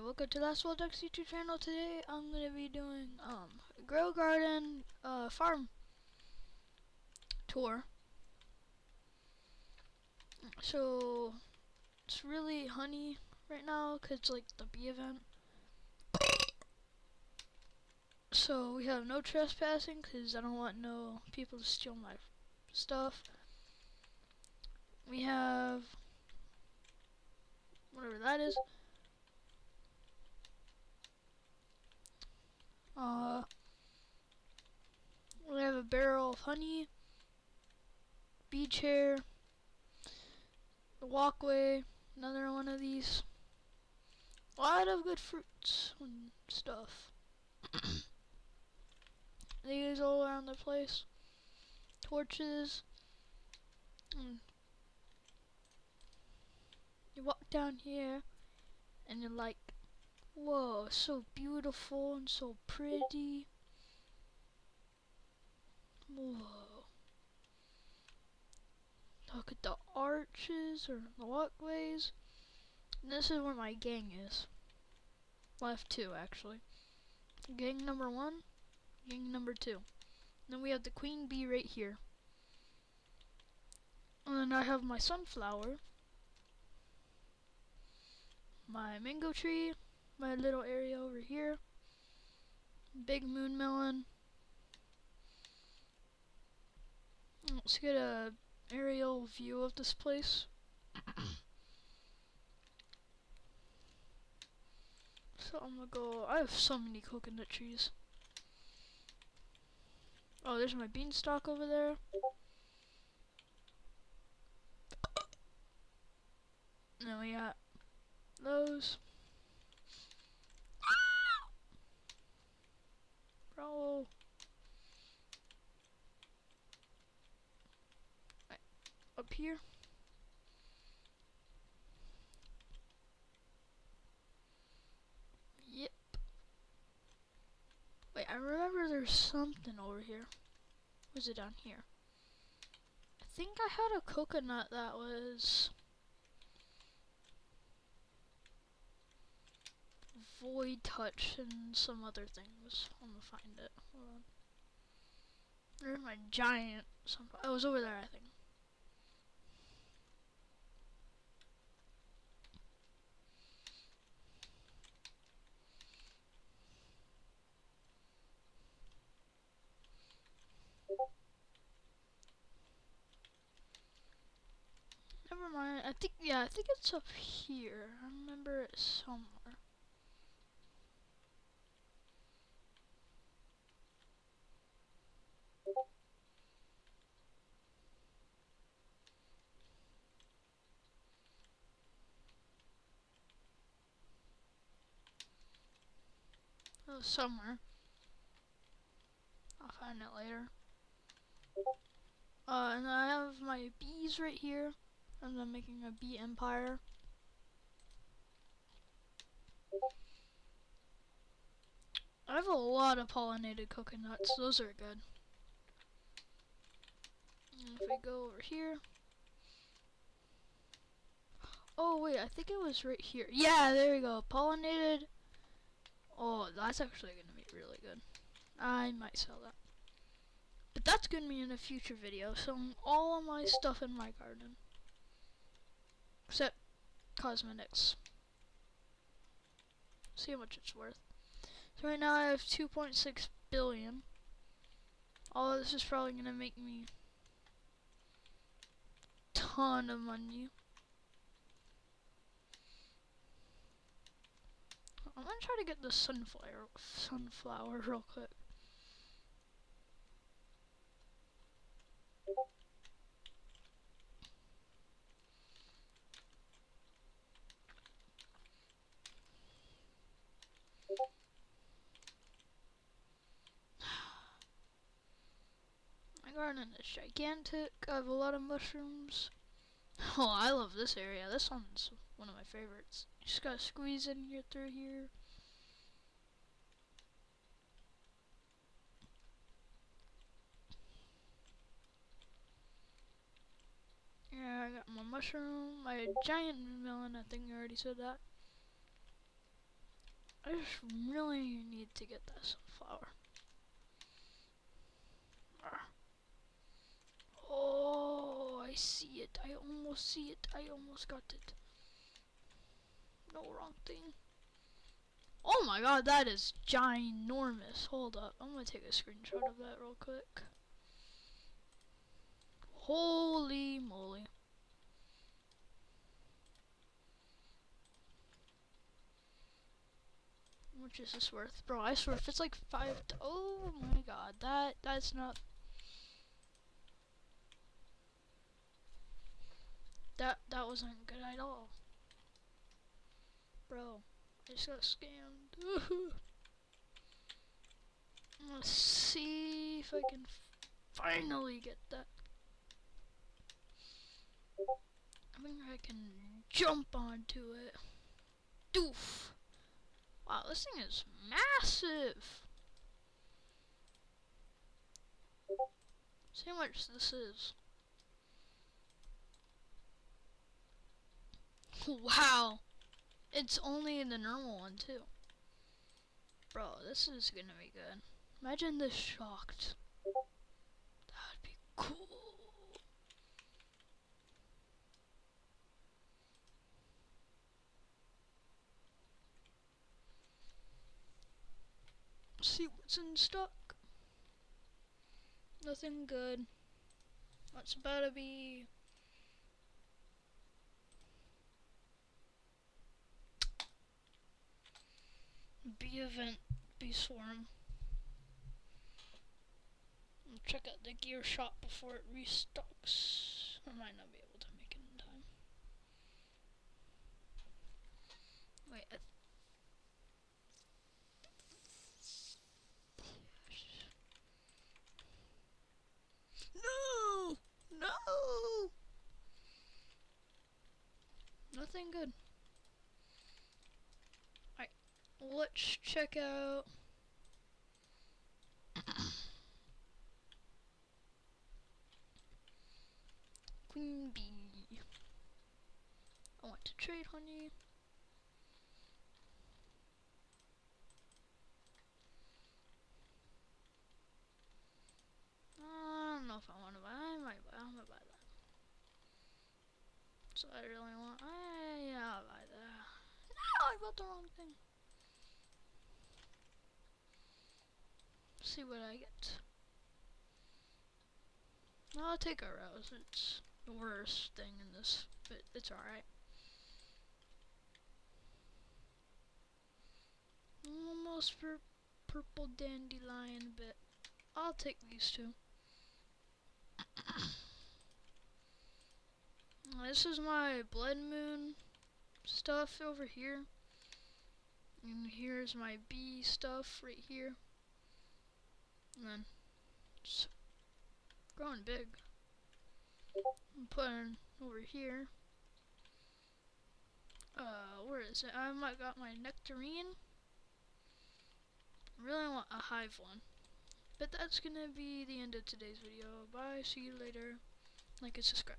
welcome to Last World Ducks YouTube channel. Today I'm gonna be doing Grow Garden farm tour. So it's really honey right now cause it's like the bee event. So we have no trespassing cause I don't want no people to steal my stuff. We have whatever that is. We have a barrel of honey, bee chair, the walkway, another one of these. A lot of good fruits and stuff. These all around the place. Torches. You walk down here and you're like, whoa, so beautiful and so pretty. Whoa. Look at the arches or the walkways. And this is where my gang is. Well, I have two actually. Gang number 1, gang number 2. And then we have the queen bee right here. And then I have my sunflower, my mango tree, my little area over here, big moon melon. Let's get a aerial view of this place. So I'm gonna go, I have so many coconut trees. Oh, there's my beanstalk over there. And then we got those. Bro. Right, up here. Yep. Wait, I remember there's something over here. Was it down here? I think I had a coconut that was void touch and some other things. I'm gonna find it. Hold on. There's my giant sunflower. Oh, it was over there, I think. Never mind. I think it's up here. I remember it somewhere. It was somewhere. I'll find it later. And I have my bees right here. And I'm making a bee empire. I have a lot of pollinated coconuts. Those are good. And if we go over here. Oh wait, I think it was right here. Yeah, there we go. Pollinated. Oh, that's actually gonna be really good. I might sell that. But that's gonna be in a future video. Selling all of my stuff in my garden. Except cosmetics. See how much it's worth. So right now I have 2.6 billion. All of this is probably gonna make me a ton of money. I'm gonna try to get the sunflower real quick. My garden is gigantic. I have a lot of mushrooms. Oh, I love this area. This one's one of my favorites. You just gotta squeeze in here through here. Yeah, I got my mushroom, my giant melon, I think I already said that. I just really need to get that sunflower. Oh, I see it. I almost see it. I almost got it. No, wrong thing. Oh my god, that is ginormous. Hold up. I'm gonna take a screenshot of that real quick. Holy moly. How much is this worth? Bro, I swear if it's like oh my god, that's not that wasn't good at all. Bro, I just got scammed. Let's see if I can finally get that. I think I can jump onto it. Doof! Wow, this thing is massive! See how much this is. Wow! It's only in the normal one, too. Bro, this is gonna be good. Imagine this shocked. That'd be cool. See what's in stock. Nothing good. What's about to be? Bee event, bee swarm. I'll check out the gear shop before it restocks. I might not be able to make it in time. Wait, no! No! Nothing good. Alright, let's check out Queen Bee. I want to trade honey. I don't know if I want to buy. I'm gonna buy that. So I really want. Yeah, I'll buy that. No, I bought the wrong thing. See what I get. I'll take a rose. It's the worst thing in this, but it's alright. Almost for purple dandelion, but I'll take these two. This is my blood moon stuff over here. And here's my bee stuff right here. And then it's growing big. I'm putting over here. Where is it? I might got my nectarine. Really want a hive one. But that's gonna be the end of today's video. Bye, see you later. Like and subscribe.